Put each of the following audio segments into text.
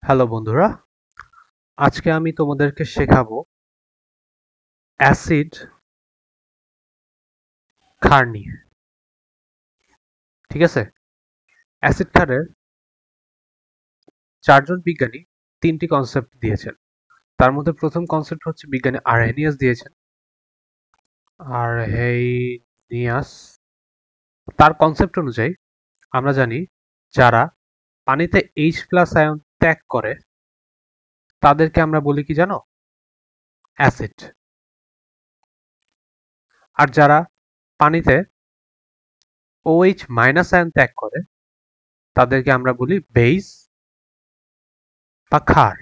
Hello বন্ধুরা, আজকে আমি তোমাদেরকে শেখাবো অ্যাসিড ক্ষার নিয়ে। ঠিক আছে? অ্যাসিড ক্ষারের চারজন বিজ্ঞানী তিনটি কনসেপ্ট দিয়েছেন। তার মধ্যে প্রথম কনসেপ্ট হচ্ছে বিজ্ঞানী আরহেনিয়াস দিয়েছেন। আরহেনিয়াস তার কনসেপ্ট অনুযায়ী আমরা জানি যারা পানিতে H প্লাস আয়ন ত্যাগ করে তাদেরকে আমরা বলি কি জানো? অ্যাসিড। আর যারা পানিতে OH মাইনাস আয়ন ত্যাগ করে তাদেরকে আমরা বলি বেস বা ক্ষার।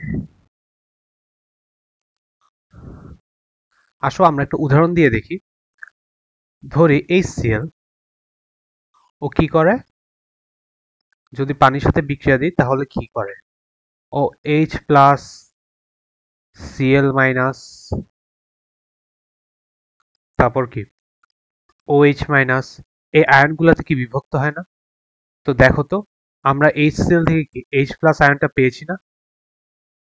আসো আমরা একটা উদাহরণ দিয়ে দেখি। ধরি HCl ও কি করে, যদি পানির সাথে বিক্রিয়া দিই তাহলে কি করে? ও H প্লাস Cl মাইনাস, তারপর কি OH মাইনাস, এই আয়নগুলোতে কি বিভক্ত হয় না? তো দেখো তো, আমরা HCl থেকে কি H প্লাস আয়নটা পেয়েছি না?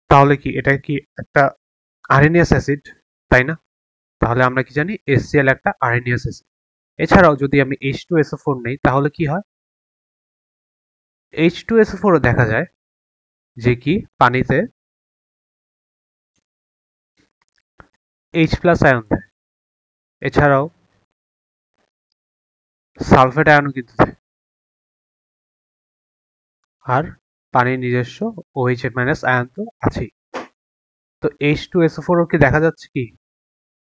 তাহলে কি এটা কি একটা আরহেনিয়াস অ্যাসিড, তাই না? তাহলে আমরা কি জানি HCl একটা আরহেনিয়াস অ্যাসিড। এছাড়াও যদি আমি H2SO4 নেই তাহলে কি হয়? H2SO4 ও দেখা যায় যে কি পানিতে H প্লাস আয়ন দেয়। এছাড়াও সালফেট আয়নও কিন্তু দেয়। আর পানির নিজস্ব OH মাইনাস আয়ন তো আছেই। তো H2SO4 ও কি দেখা যাচ্ছে কি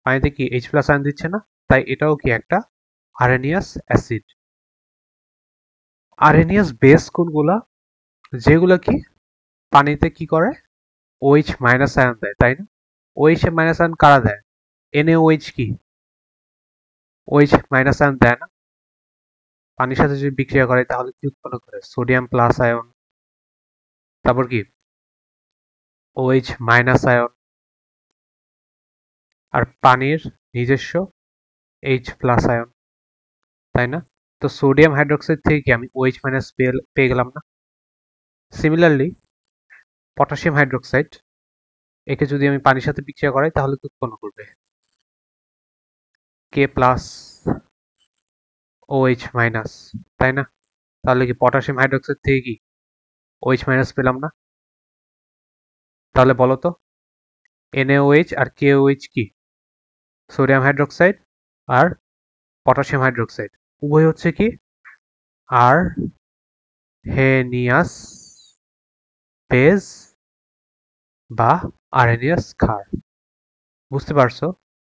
পানিতে কি H প্লাস আয়ন দিচ্ছে না? তাই এটাও কি একটা আরহেনিয়াস অ্যাসিড। আরহেনিয়াস বেস কোনগুলা? যেগুলো কি পানিতে কি করে OH মাইনাস আয়ন দেয়, তাই না? OH মাইনাস আয়ন কারা দেয়? NaOH কি OH মাইনাস আয়ন দেয় না? পানির সাথে যদি বিক্রিয়া করে তাহলে কি উৎপন্ন করে? সোডিয়াম প্লাস আয়ন, তারপর কি OH মাইনাস আয়ন, আর পানির নিজস্ব H প্লাস আয়ন, তাই না? তো সোডিয়াম হাইড্রোক্সাইড থেকে কি আমি OH মাইনাস পেয়ে গেলাম না? সিমিলারলি পটাশিয়াম হাইড্রোক্সাইড, একে যদি আমি পানির সাথে বিক্রিয়া করাই তাহলে কি উৎপন্ন করবে? K প্লাস OH মাইনাস, তাই না? তাহলে কি পটাশিয়াম হাইড্রোক্সাইড থেকে কি OH মাইনাস পেলাম না? তাহলে বলো তো NaOH আর KOH কি? সোডিয়াম হাইড্রোক্সাইড আর পটাশিয়াম হাইড্রোক্সাইড, উভয় হচ্ছে কি আরহেনিয়াস বেস বা আরহেনিয়াস ক্ষার। বুঝতে পারছো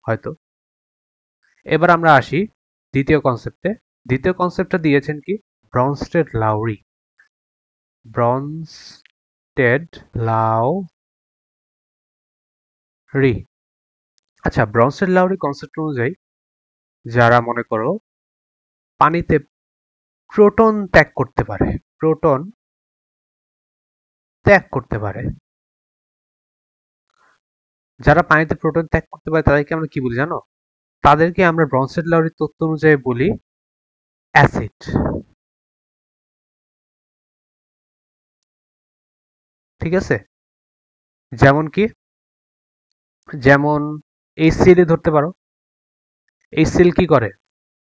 হয়তো। এবার আমরা আসি দ্বিতীয় কনসেপ্টে। দ্বিতীয় কনসেপ্টটা দিয়েছেন কি ব্রনস্টেড লাউরি। ব্রনস্টেড লাউরি। আচ্ছা, ব্রনস্টেড লাউরি কনসেপ্ট অনুযায়ী যারা মনে করো পানিতে প্রোটন ত্যাগ করতে পারে, প্রোটন ত্যাগ করতে পারে, যারা পানিতে প্রোটন ত্যাগ করতে পারে তাদেরকে আমরা কি বলি জানো? তাদেরকে আমরা ব্রনস্টেড লাউরির তত্ত্ব অনুযায়ী বলি অ্যাসিড। ঠিক আছে? যেমন কি, যেমন HCl ধরতে পারো। HCl কি করে?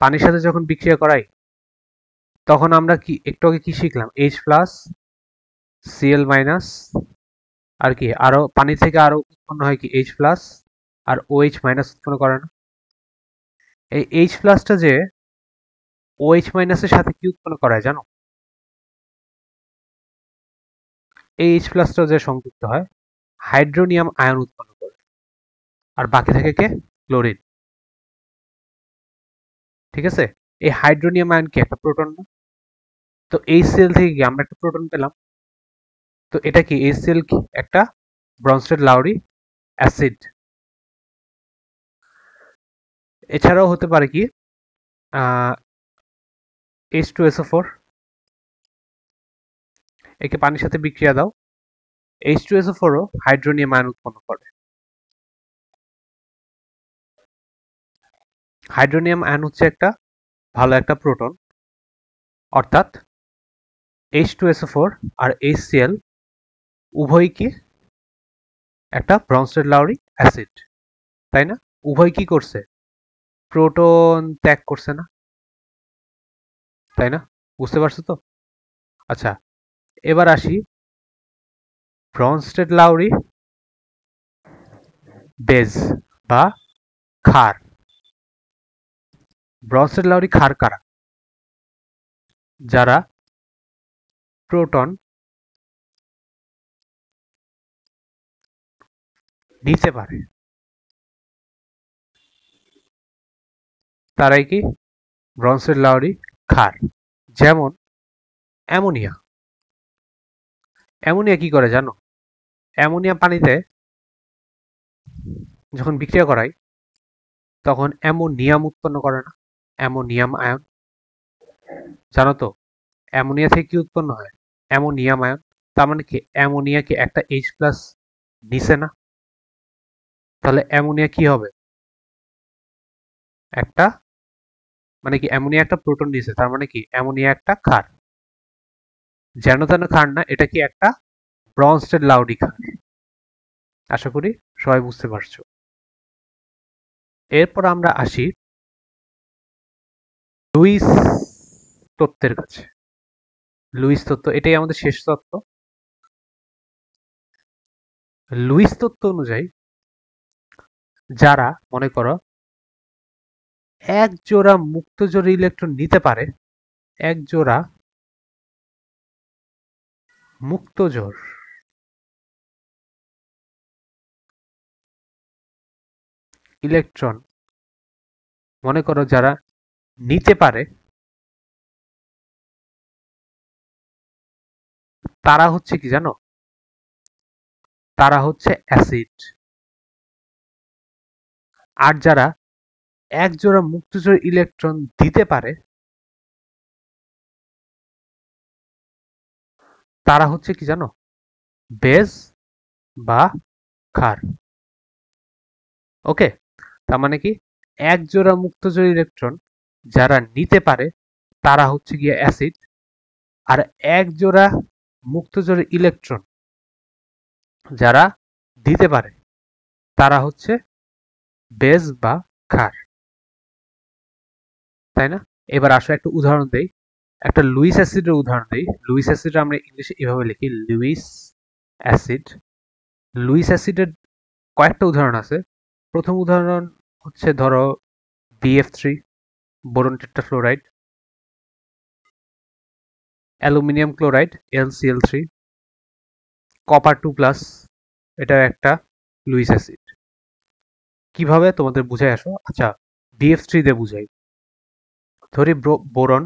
পানির সাথে যখন বিক্রিয়া করাই তখন আমরা কি একটু আগে কি শিখলাম? H প্লাস Cl মাইনাস, আর কি আরো পানি থেকে আরো উৎপন্ন হয় কি H প্লাস আর OH মাইনাস উৎপন্ন করে না? এই H প্লাসটা যে OH মাইনাসের সাথে কি উৎপন্ন করায় জানো? এই H প্লাসটা যে সংযুক্ত হয় হাইড্রোনিয়াম আয়ন উৎপন্ন করে। আর বাকি থাকে কে? ক্লোরিন। ঠিক আছে? এই হাইড্রোনিয়াম আয়ন কি একটা প্রোটন না? তো HCl থেকে কি আমরা একটা প্রোটন পেলাম? তো এটা কি HCl কি একটা ব্রনস্টেড লাউরি অ্যাসিড। এছাড়াও হতে পারে কি H2SO4, একে পানির সাথে বিক্রিয়া দাও, H2SO4 ও হাইড্রোনিয়াম আয়ন উৎপন্ন করে। হাইড্রোনিয়াম আয়ন হচ্ছে একটা ভালো একটা প্রোটন, অর্থাৎ H2SO4 আর HCl উভয় কি একটা ব্রনস্টেড লাউরি অ্যাসিড, তাই না? উভয় কি করছে? প্রোটন ত্যাগ করছে না, তাই না? বুঝতে পারছো তো? আচ্ছা, এবার আসি ব্রনস্টেড লাউরি বেজ বা ক্ষার। ব্রনস্টেড লাউরি ক্ষার কারা? যারা প্রোটন নিতে পারে তারাই কি ব্রনস্টেড লাউরি ক্ষার। যেমন অ্যামোনিয়া। অ্যামোনিয়া কি করে জানো? অ্যামোনিয়া পানিতে যখন বিক্রিয়া করায় তখন অ্যামোনিয়াম উৎপন্ন করে না? Ammonium ion. জানো তো অ্যামোনিয়া থেকে কি উৎপন্ন হয়? Ammonium ion. তার মানে কি অ্যামোনিয়া কি একটা H প্লাস নিছে না? তাহলে অ্যামোনিয়া কি হবে? একটা, মানে কি অ্যামোনিয়া একটা প্রোটন নিছে, তার মানে কি অ্যামোনিয়া একটা ক্ষার। যেন তেন ক্ষার না, এটা কি একটা ব্রনস্টেড লাউরি ক্ষার। আশা করি সবাই বুঝতে পারছো। এরপর আমরা আসি লুইস তত্ত্বের কাছে। লুইস তত্ত্ব এটাই আমাদের শেষ তত্ত্ব। লুইস তত্ত্ব অনুযায়ী যারা মনে করো এক জোড়া মুক্তজোড় ইলেকট্রন নিতে পারে, এক জোড়া মুক্তজোড় ইলেকট্রন মনে করো যারা নিতে পারে, তারা হচ্ছে কি জানো? তারা হচ্ছে অ্যাসিড। আর যারা এক জোড়া মুক্তজোড় ইলেকট্রন দিতে পারে তারা হচ্ছে কি জানো? বেজ বা ক্ষার। ওকে, তার মানে কি এক জোড়া মুক্তজোড় ইলেকট্রন যারা নিতে পারে তারা হচ্ছে গিয়ে অ্যাসিড, আর এক জোড়া মুক্তজোড় ইলেকট্রন যারা দিতে পারে তারা হচ্ছে বেজ বা ক্ষার, তাই না? এবার আসো একটা উদাহরণ দেই, একটা লুইস অ্যাসিডের উদাহরণ দেই। লুইস অ্যাসিড আমরা ইংলিশে এভাবে লিখি লুইস অ্যাসিড। লুইস অ্যাসিডের কয়েকটা উদাহরণ আছে। প্রথম উদাহরণ হচ্ছে ধরো BF3 boron টেট্রাফ্লোরাইড, aluminium chloride LCl3, copper 2+, এটাও একটা লুইস অ্যাসিড। কিভাবে তোমাদের বুঝাই আসো? আচ্ছা, BF3 দিয়ে বুঝাই। ধরি বোরন,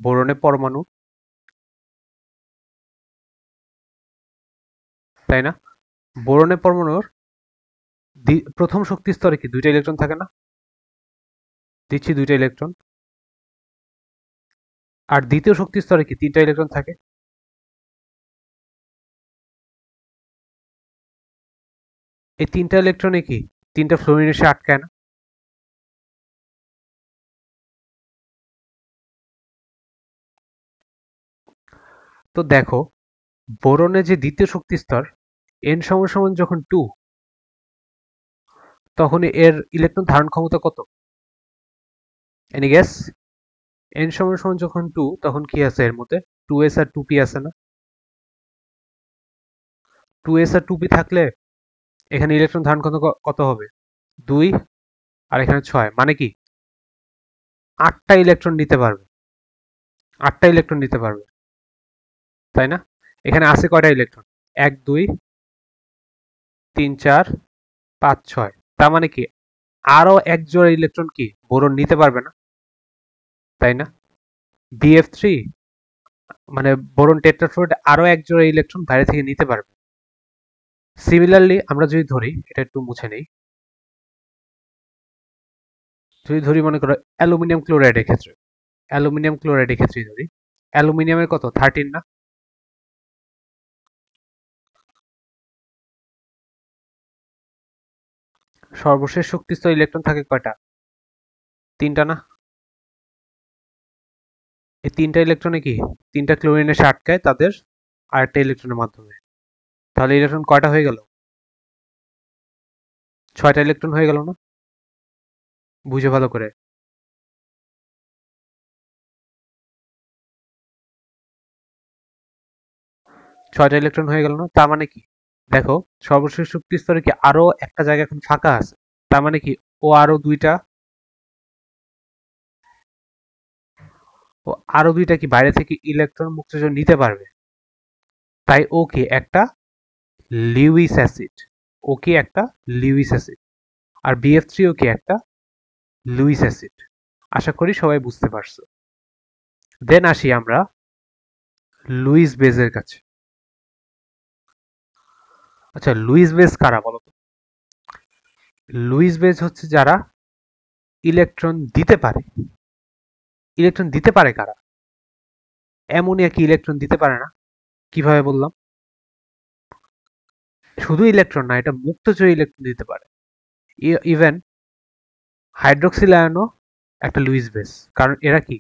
বোরনের পরমাণু, তাই না? বোরনের পরমাণুর প্রথম শক্তি স্তরে কি দুইটা ইলেকট্রন থাকে না? দিচ্ছি দুইটা ইলেকট্রন। আর দ্বিতীয় শক্তি স্তরে কি তিনটা ইলেকট্রন থাকে? এই তিনটা ইলেকট্রনে কি তিনটা ফ্লোরিন এসে আটকায় না? তো দেখো বোরনের যে দ্বিতীয় শক্তি স্তর n সমান সমান যখন 2, তখন এর ইলেকট্রন ধারণ ক্ষমতা কত? Any guess? n সমান সমান যখন 2 তখন কি আছে এর মধ্যে? 2s আর 2p আছে না? 2s আর 2p থাকলে এখানে ইলেকট্রন ধারণ ক্ষমতা কত হবে? 2 আর এখানে 6, মানে কি 8টা ইলেকট্রন নিতে পারবে। 8টা ইলেকট্রন নিতে পারবে, তাই না? এখানে আছে কয়টা ইলেকট্রন? 1 2 3 4 5 6, তার মানে কি আরো এক জোড়া ইলেকট্রন কি বোরন নিতে পারবে না, তাই না? BF3 মানে বোরন টেট্রাফ্লোরাইড আরো এক জোড়া ইলেকট্রন বাইরে থেকে নিতে পারবে। সিমিলারলি আমরা যদি ধরি, এটা একটু মুছে নেই, যদি ধরি মনে করো অ্যালুমিনিয়াম ক্লোরাইডের ক্ষেত্রে, অ্যালুমিনিয়াম ক্লোরাইডের ক্ষেত্রে ধরি, অ্যালুমিনিয়ামের কত 13 না? সর্বশেষ শক্তিস্তর ইলেকট্রন থাকে কয়টা? 3টা না? এই 3টা ইলেকট্রনে কি 3টা ক্লোরিন এসে আটকায় তাদের আরেকটা ইলেকট্রনের মাধ্যমে। তাহলে ইলেকট্রন কয়টা হয়ে গেল? 6টা ইলেকট্রন হয়ে গেল না? বুঝে ভালো করে। 6টা ইলেকট্রন হয়ে গেল না? তার মানে কি? দেখো, সর্বশেষ শক্তি স্তরে কি আরো একটা জায়গা এখন ফাঁকা আছে। তার মানে কি ও আরো দুইটা কি বাইরে থেকে ইলেকট্রন মুক্তচর নিতে পারবে। তাই ও কি একটা লিউইস অ্যাসিড। ও কি একটা লিউইস অ্যাসিড। আর BF3 ও কি একটা লুইস অ্যাসিড। আশা করি সবাই বুঝতে পারছো। দেন আসি আমরা লুইস বেজের কাছে। আচ্ছা, লুইস বেজ কারা বলো তো? লুইস বেজ হচ্ছে যারা ইলেকট্রন দিতে পারে। ইলেকট্রন দিতে পারে কারা? অ্যামোনিয়া কি ইলেকট্রন দিতে পারে না? কিভাবে বললাম? শুধু ইলেকট্রন না, এটা মুক্তচয়ী ইলেকট্রন দিতে পারে। ইভেন হাইড্রোক্সিল আয়নও একটা লুইস বেস, কারণ এরা কি,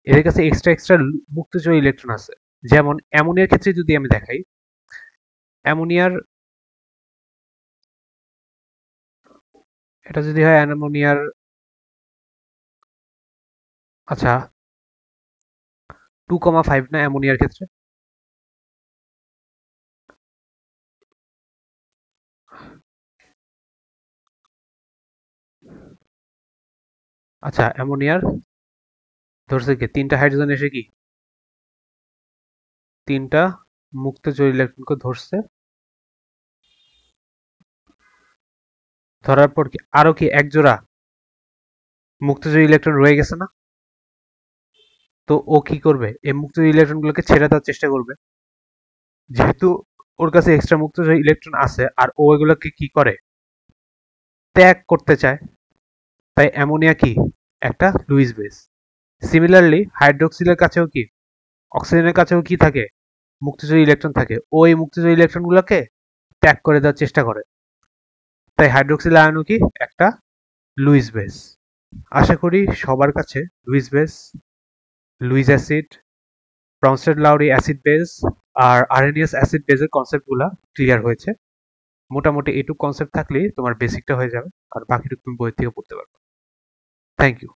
এদের কাছে এক্সট্রা মুক্তচয়ী ইলেকট্রন আছে। যেমন অ্যামোনিয়ার ক্ষেত্রে যদি আমি দেখাই, অ্যামোনিয়ার এটা যদি হয় অ্যামোনিয়ার, আচ্ছা 2,5 না অ্যামোনিয়ার ক্ষেত্রে? আচ্ছা অ্যামোনিয়ার ধরছে কি 3টা হাইড্রোজেন এসে কি 3টা মুক্তচয়ী ইলেকট্রনকে ধরছে। ধরার পর কি আরো কি এক জোড়া মুক্তচয়ী ইলেকট্রন রয়ে গেছে না? তো ও কি করবে? এই মুক্তচয়ী ইলেকট্রনগুলোকে ছেড়ে দেওয়ার চেষ্টা করবে। যেহেতু ওর কাছে এক্সট্রা মুক্তচয়ী ইলেকট্রন আছে আর ও এগুলোকে কি করে, ত্যাগ করতে চায়। তাই অ্যামোনিয়া কি একটা লুইস বেস। সিমিলারলি হাইড্রোক্সিলের কাছেও কি, অক্সিজেনের কাছেও কি থাকে, মুক্তচয়ী ইলেকট্রন থাকে। ও এই মুক্তচয়ী ইলেকট্রনগুলোকে ত্যাগ করে দেওয়ার চেষ্টা করে। তাই হাইড্রোক্সিল আয়নও কি একটা লুইস বেস। আশা করি সবার কাছে Lewis base, Lewis acid, Bronsted Lowry acid base আর আরএনএস অ্যাসিড বেসের কনসেপ্টগুলো ক্লিয়ার হয়েছে। মোটামুটি এইটুকু কনসেপ্ট থাকলেই তোমার বেসিকটা হয়ে যাবে, আর বাকিটুকু তুমি বই থেকে পড়তে পারবে। Thank you.